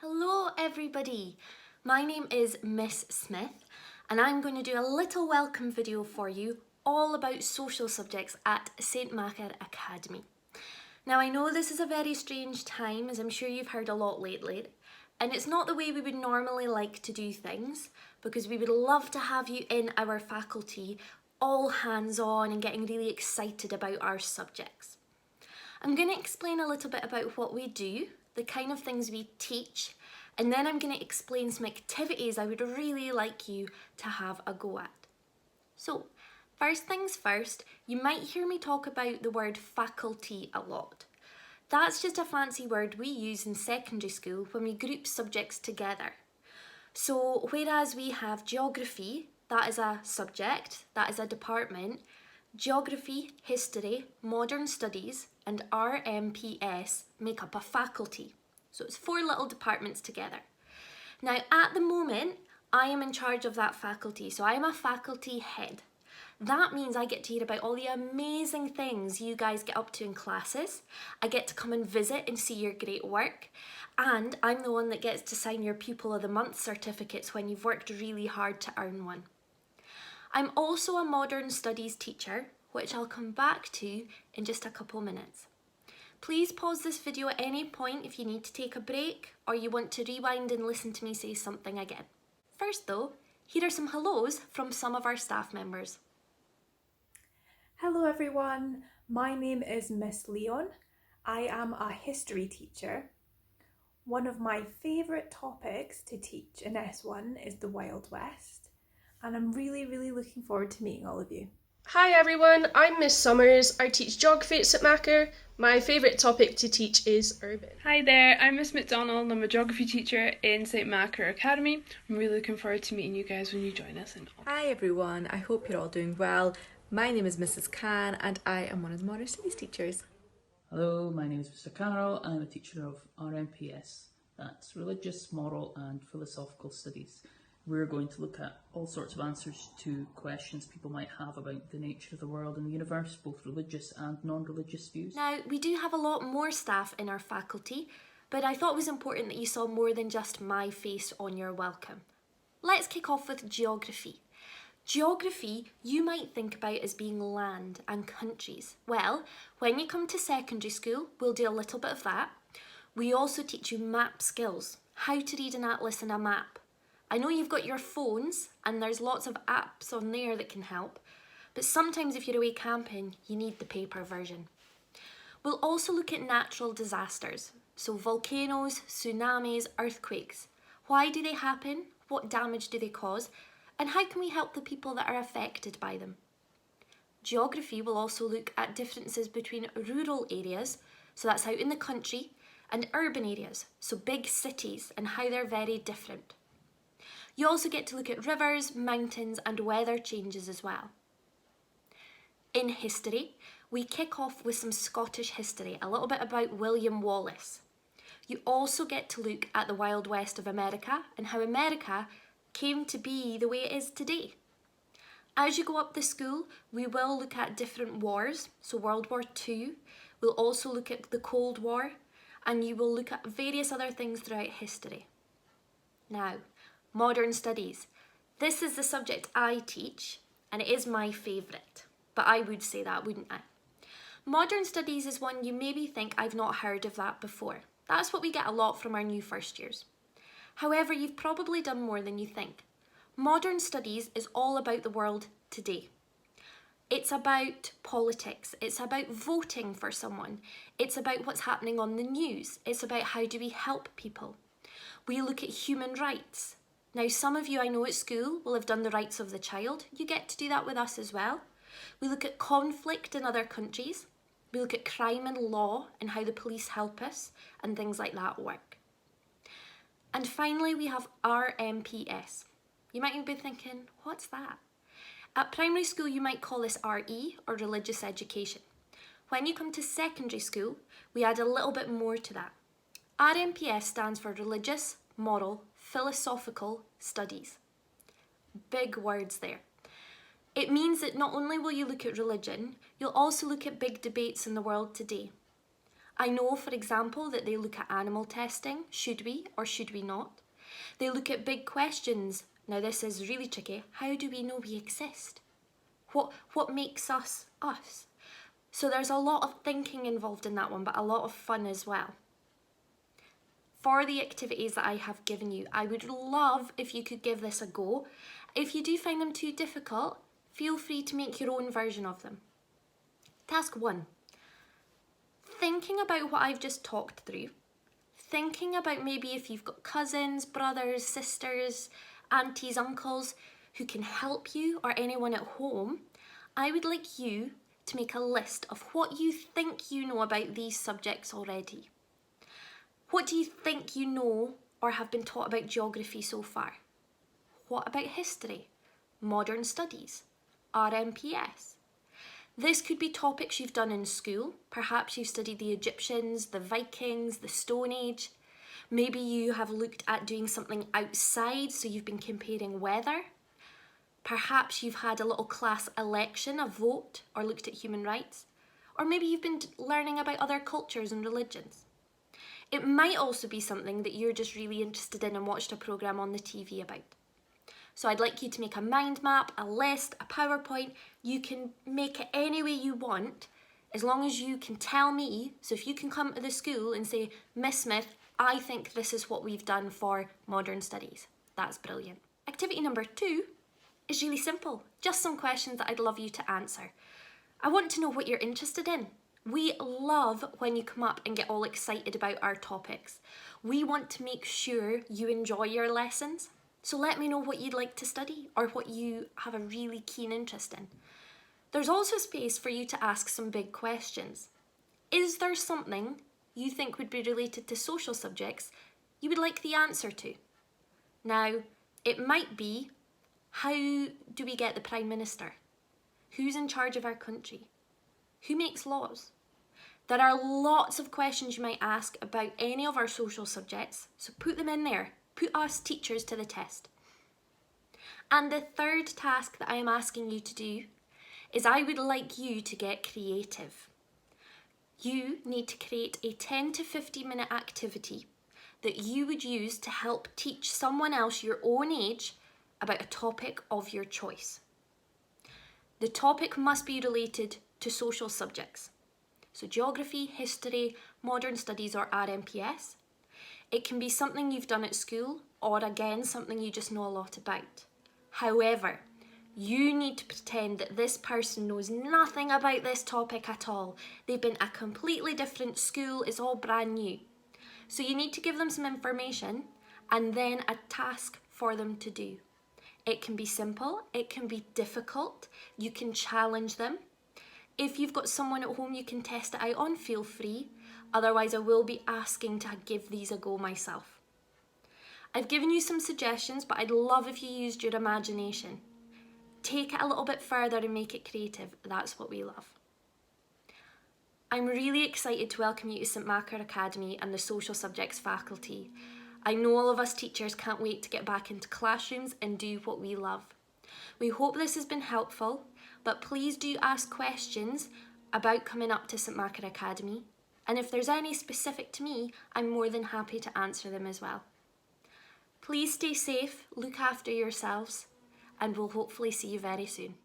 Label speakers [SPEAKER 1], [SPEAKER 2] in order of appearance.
[SPEAKER 1] Hello everybody, my name is Miss Smith and I'm going to do a little welcome video for you all about social subjects at St Macher Academy. Now I know this is a very strange time, as I'm sure you've heard a lot lately, and it's not the way we would normally like to do things, because we would love to have you in our faculty all hands-on and getting really excited about our subjects. I'm going to explain a little bit about what we do, the kind of things we teach, and then I'm going to explain some activities I would really like you to have a go at. So, first things first, you might hear me talk about the word faculty a lot. That's just a fancy word we use in secondary school when we group subjects together. So, whereas we have geography, that is a subject, that is a department, geography, history, modern studies, and RMPS make up a faculty. So it's 4 little departments together. Now, at the moment, I am in charge of that faculty, so I am a faculty head. That means I get to hear about all the amazing things you guys get up to in classes. I get to come and visit and see your great work. And I'm the one that gets to sign your Pupil of the Month certificates when you've worked really hard to earn one. I'm also a modern studies teacher, which I'll come back to in just a couple minutes. Please pause this video at any point if you need to take a break or you want to rewind and listen to me say something again. First though, here are some hellos from some of our staff members.
[SPEAKER 2] Hello everyone, my name is Miss Leon. I am a history teacher. One of my favourite topics to teach in S1 is the Wild West, and I'm really looking forward to meeting all of you.
[SPEAKER 3] Hi everyone, I'm Miss Summers. I teach geography at St Macher. My favourite topic to teach is urban.
[SPEAKER 4] Hi there, I'm Miss McDonald. I'm a geography teacher in St Macher Academy. I'm really looking forward to meeting you guys when you join us.
[SPEAKER 5] Hi everyone, I hope you're all doing well. My name is Mrs. Khan and I am one of the modern studies teachers.
[SPEAKER 6] Hello, my name is Mr. Cannerall and I'm a teacher of RMPS. That's Religious, Moral and Philosophical Studies. We're going to look at all sorts of answers to questions people might have about the nature of the world and the universe, both religious and non-religious views.
[SPEAKER 1] Now, we do have a lot more staff in our faculty, but I thought it was important that you saw more than just my face on your welcome. Let's kick off with geography. Geography you might think about as being land and countries. Well, when you come to secondary school, we'll do a little bit of that. We also teach you map skills, how to read an atlas and a map. I know you've got your phones and there's lots of apps on there that can help, but sometimes if you're away camping, you need the paper version. We'll also look at natural disasters, so volcanoes, tsunamis, earthquakes. Why do they happen? What damage do they cause? And how can we help the people that are affected by them? Geography will also look at differences between rural areas, so that's out in the country, and urban areas, so big cities, and how they're very different. You also get to look at rivers, mountains and weather changes as well. In history, we kick off with some Scottish history, a little bit about William Wallace. You also get to look at the Wild West of America and how America came to be the way it is today. As you go up the school, we will look at different wars, so World War II, we'll also look at the Cold War, and you will look at various other things throughout history. Now, modern studies. This is the subject I teach, and it is my favourite, but I would say that, wouldn't I? Modern studies is one you maybe think I've not heard of that before. That's what we get a lot from our new first years. However, you've probably done more than you think. Modern studies is all about the world today. It's about politics, it's about voting for someone, it's about what's happening on the news, it's about how do we help people. We look at human rights. Now, some of you I know at school will have done the rights of the child. You get to do that with us as well. We look at conflict in other countries. We look at crime and law and how the police help us and things like that work. And finally, we have RMPS. You might be thinking, what's that? At primary school, you might call this RE or religious education. When you come to secondary school, we add a little bit more to that. RMPS stands for Religious, Moral, Philosophical Studies. Big words there. It means that not only will you look at religion, you'll also look at big debates in the world today. I know, for example, that they look at animal testing. Should we or should we not? They look at big questions. Now this is really tricky. How do we know we exist? What makes us us? So there's a lot of thinking involved in that one, but a lot of fun as well. For the activities that I have given you, I would love if you could give this a go. If you do find them too difficult, feel free to make your own version of them. Task 1. Thinking about what I've just talked through, thinking about maybe if you've got cousins, brothers, sisters, aunties, uncles who can help you, or anyone at home, I would like you to make a list of what you think you know about these subjects already. What do you think you know or have been taught about geography so far? What about history, modern studies, RMPS? This could be topics you've done in school. Perhaps you've studied the Egyptians, the Vikings, the Stone Age. Maybe you have looked at doing something outside, so you've been comparing weather. Perhaps you've had a little class election, a vote, or looked at human rights. Or maybe you've been learning about other cultures and religions. It might also be something that you're just really interested in and watched a programme on the TV about. So I'd like you to make a mind map, a list, a PowerPoint. You can make it any way you want, as long as you can tell me. So if you can come to the school and say, Miss Smith, I think this is what we've done for modern studies. That's brilliant. Activity number 2 is really simple. Just some questions that I'd love you to answer. I want to know what you're interested in. We love when you come up and get all excited about our topics. We want to make sure you enjoy your lessons. So let me know what you'd like to study or what you have a really keen interest in. There's also space for you to ask some big questions. Is there something you think would be related to social subjects you would like the answer to? Now, it might be, how do we get the Prime Minister? Who's in charge of our country? Who makes laws? There are lots of questions you might ask about any of our social subjects, so put them in there. Put us teachers to the test. And the third task that I am asking you to do is I would like you to get creative. You need to create a 10 to 15 minute activity that you would use to help teach someone else your own age about a topic of your choice. The topic must be related to social subjects. So geography, history, modern studies or RMPS. It can be something you've done at school or again something you just know a lot about. However, you need to pretend that this person knows nothing about this topic at all. They've been at a completely different school, it's all brand new. So you need to give them some information and then a task for them to do. It can be simple, it can be difficult, you can challenge them. If you've got someone at home you can test it out on, feel free. Otherwise, I will be asking to give these a go myself. I've given you some suggestions, but I'd love if you used your imagination. Take it a little bit further and make it creative. That's what we love. I'm really excited to welcome you to St Macer Academy and the Social Subjects faculty. I know all of us teachers can't wait to get back into classrooms and do what we love. We hope this has been helpful, but please do ask questions about coming up to St Macer Academy. And if there's any specific to me, I'm more than happy to answer them as well. Please stay safe, look after yourselves, and we'll hopefully see you very soon.